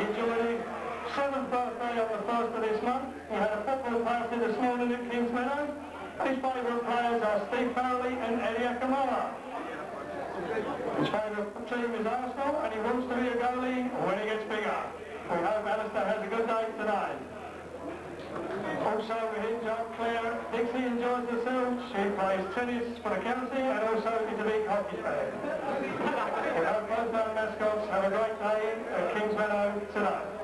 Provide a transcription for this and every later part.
Enjoying 7th birthday on the 1st of this month. We had a football party this morning at King's Meadow. His favourite players are Steve Farrelly and Eddie Amara. His favourite team is Arsenal and he wants to be a goalie when he gets bigger. We hope Alistair has a good day today. Also with Claire Dixie enjoys herself. She plays tennis for the county and also is a big hockey fan. We hope both our mascots have a great day at King's Meadow today.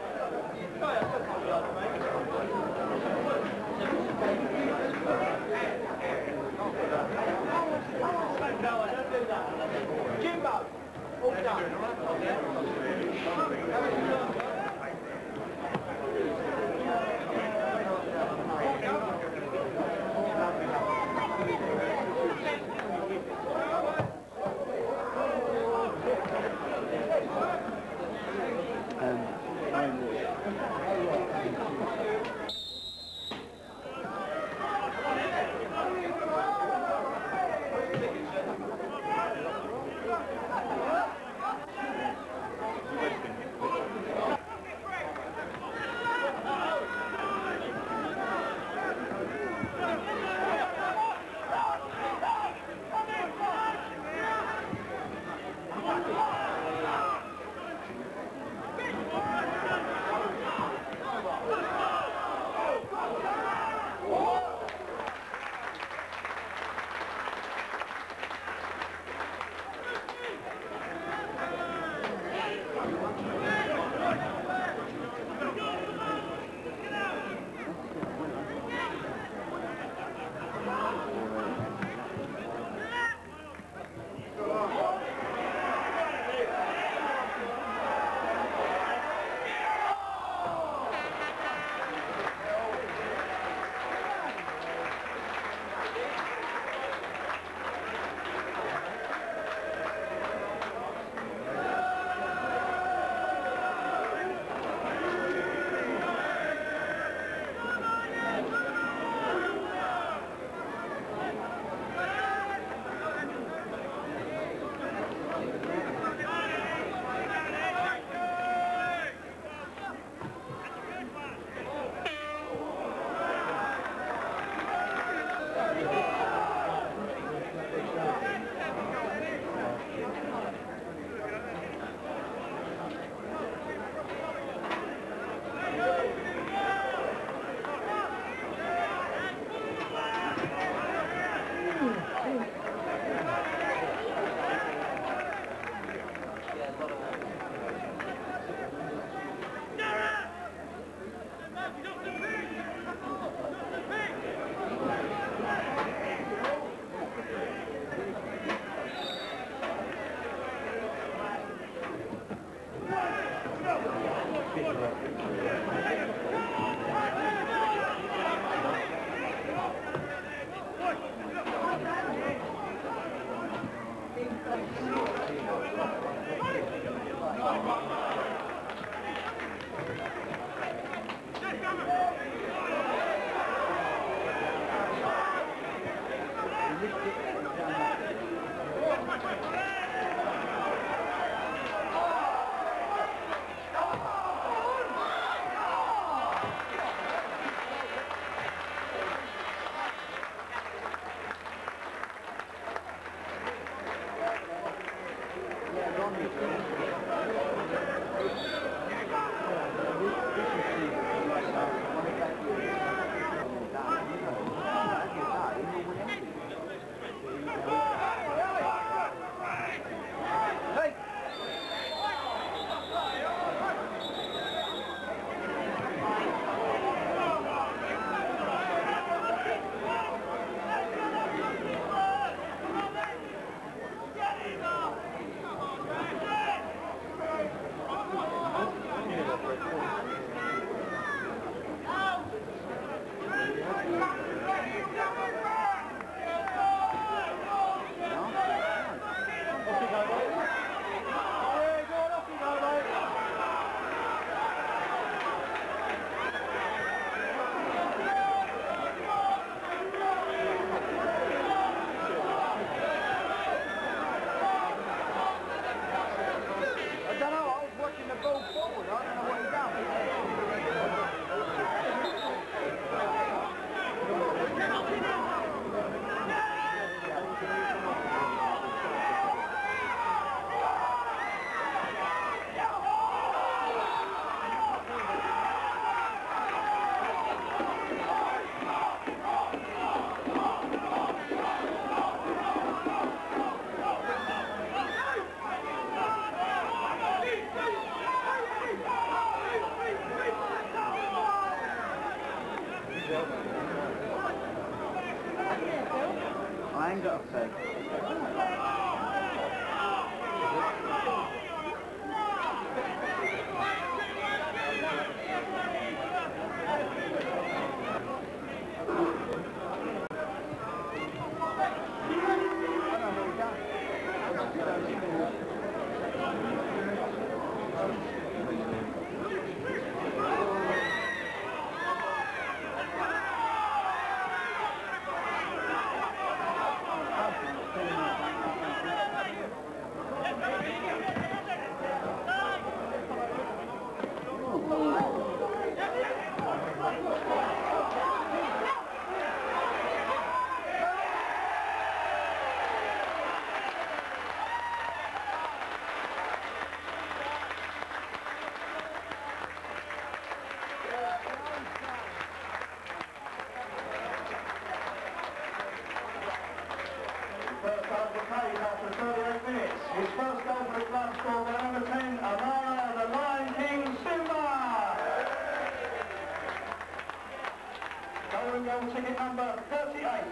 Jimbo, all done. ain't got to. After 38 minutes, his first goal for the club scored by number 10, Amara, the Lion King, Simba! Golden goal ticket number 38.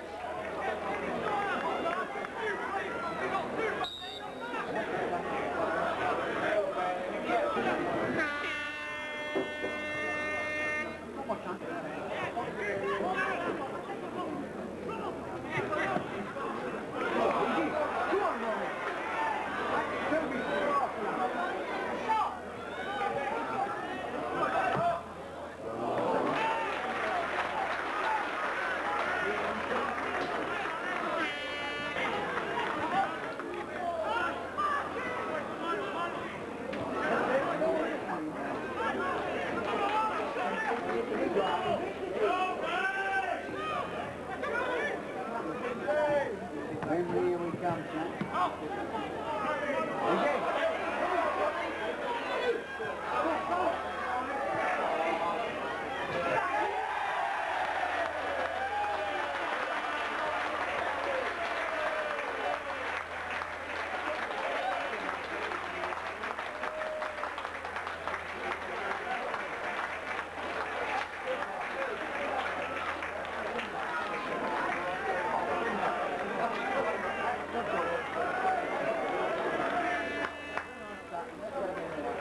Here we come, Jack.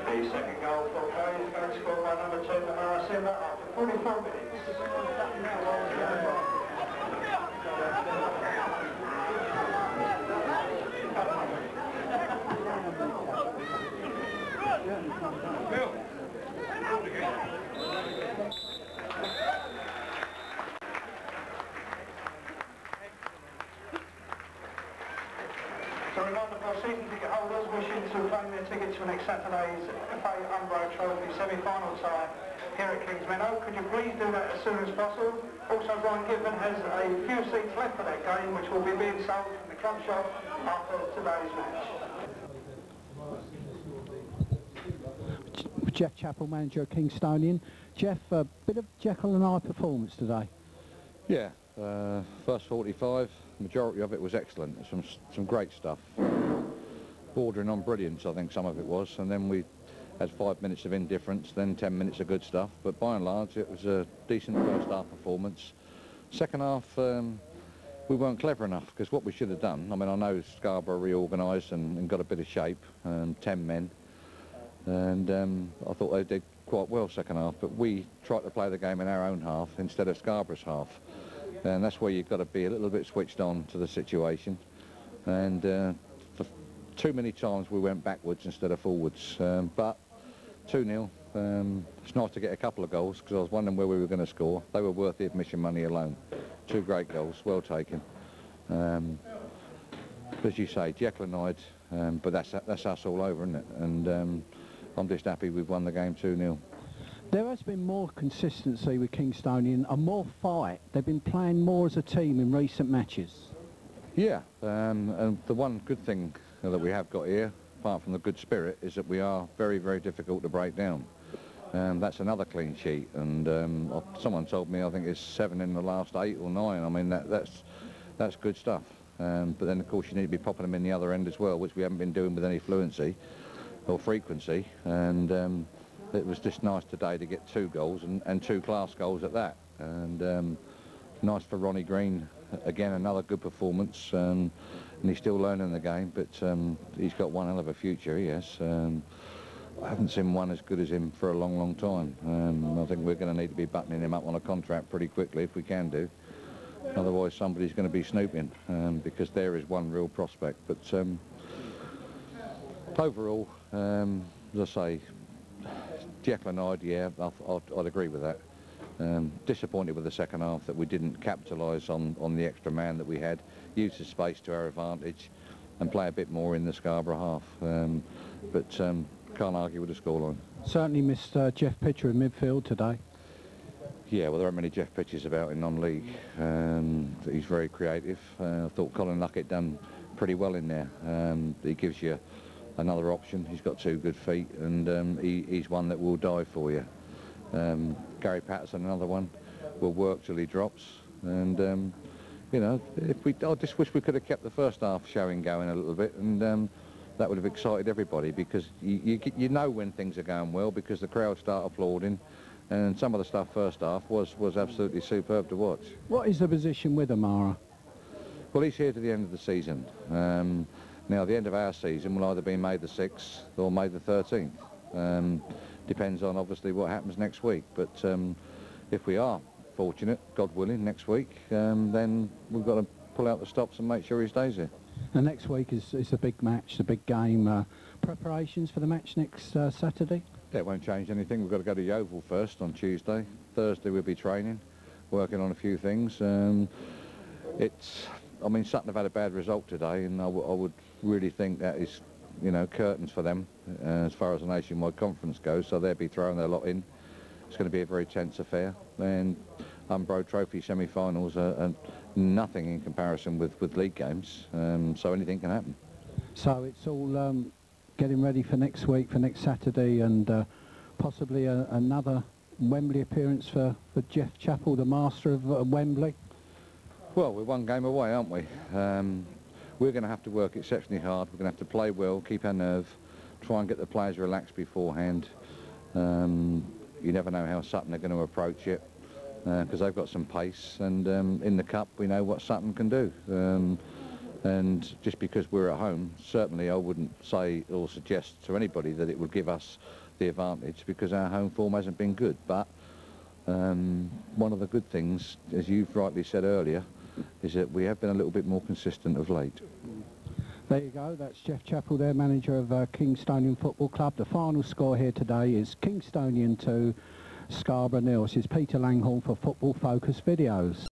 The second goal for Kerry is going to score by number 10, amara, simba, after 44 minutes. So a reminder for season ticket holders wishing to claim their ticket to next Saturday's FA Umbro Trophy semi-final tie here at Kings Meadow, could you please do that as soon as possible? Also, Brian Gibbon has a few seats left for that game, which will be being sold from the club shop after today's match. Jeff Chappell, manager of Kingstonian. Jeff, a bit of Jekyll and Hyde performance today. Yeah, first 45, majority of it was excellent. Some great stuff. Bordering on brilliance, I think some of it was. And then we had 5 minutes of indifference, then 10 minutes of good stuff. But by and large, it was a decent first half performance. Second half, we weren't clever enough, because what we should have done, I mean, I know Scarborough reorganised and got a bit of shape, 10 men. And I thought they did quite well second half, but we tried to play the game in our own half instead of Scarborough's half, and that's where you've got to be a little bit switched on to the situation. And for too many times we went backwards instead of forwards, but 2-0. It's nice to get a couple of goals, because I was wondering where we were going to score. They were worth the admission money alone. 2 great goals, well taken. As you say, Jekyll and Hyde, but that's us all over, isn't it? And I'm just happy we've won the game 2-0. There has been more consistency with Kingstonian and more fight. They've been playing more as a team in recent matches. Yeah, and the one good thing that we have got here, apart from the good spirit, is that we are very, very difficult to break down. That's another clean sheet, and someone told me I think it's 7 in the last 8 or 9. I mean, that's good stuff. But then, of course, you need to be popping them in the other end as well, which we haven't been doing with any fluency or frequency. And it was just nice today to get 2 goals and 2 class goals at that. And nice for Ronnie Green again, another good performance, and he's still learning the game, but he's got one hell of a future, he has. I haven't seen one as good as him for a long, long time. I think we're going to need to be buttoning him up on a contract pretty quickly if we can do. Otherwise, somebody's going to be snooping, because there is one real prospect. But overall, as I say, Jekyll and Hyde, yeah, I'd agree with that. Disappointed with the second half that we didn't capitalise on the extra man that we had, use the space to our advantage and play a bit more in the Scarborough half. But can't argue with the scoreline. Certainly missed Jeff Pitcher in midfield today. Yeah, well, there aren't many Jeff Pitchers about in non-league. He's very creative. I thought Colin Luckett done pretty well in there. He gives you another option. He's got 2 good feet, and he's one that will dive for you. Gary Patterson, another one, will work till he drops. And you know, I just wish we could have kept the first half showing going a little bit, and that would have excited everybody, because you know when things are going well because the crowd start applauding, and some of the stuff first half was absolutely superb to watch. What is the position with Amara? Well, he's here to the end of the season. Now, the end of our season will either be May the 6th or May the 13th. Depends on, obviously, what happens next week. But if we are fortunate, God willing, next week, then we've got to pull out the stops and make sure he stays here. The next week is the big match, the big game. Preparations for the match next Saturday? That won't change anything. We've got to go to Yeovil first on Tuesday. Thursday we'll be training, working on a few things. I mean, Sutton have had a bad result today, and I would really think that is, you know, curtains for them as far as the nationwide conference goes, so they'll be throwing their lot in. It's going to be a very tense affair, and Umbro Trophy semi-finals are nothing in comparison with league games, so anything can happen. So it's all getting ready for next week, for next Saturday, and possibly another Wembley appearance for Jeff Chappell, the master of Wembley. Well, we're one game away, aren't we? We're going to have to work exceptionally hard. We're going to have to play well, keep our nerve, try and get the players relaxed beforehand. You never know how Sutton are going to approach it, because they've got some pace, and in the Cup we know what Sutton can do. And just because we're at home, certainly I wouldn't say or suggest to anybody that it would give us the advantage, because our home form hasn't been good. But one of the good things, as you've rightly said earlier, is that we have been a little bit more consistent of late. There you go, that's Jeff Chappell there, manager of Kingstonian Football Club. The final score here today is Kingstonian 2, Scarborough 0. This is Peter Langhorne for Football Focus Videos.